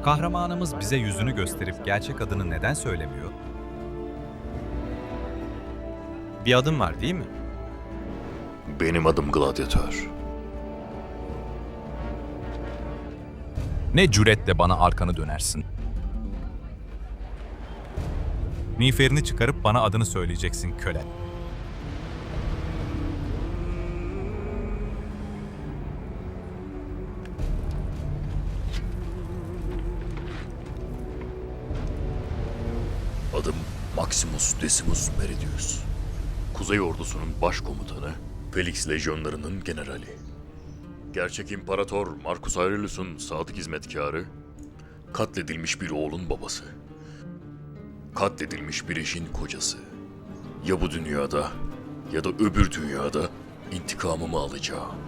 Kahramanımız bize yüzünü gösterip gerçek adını neden söylemiyor? Bir adım var değil mi? Benim adım Gladyatör. Ne cüretle bana arkanı dönersin? Miğferini çıkarıp bana adını söyleyeceksin köle. Adım Maximus Decimus Meridius. Kuzey Ordusu'nun başkomutanı, Felix Lejyonlarının generali. Gerçek İmparator Marcus Aurelius'un sadık hizmetkarı, katledilmiş bir oğlun babası. Katledilmiş bir eşin kocası. Ya bu dünyada ya da öbür dünyada intikamımı alacağım.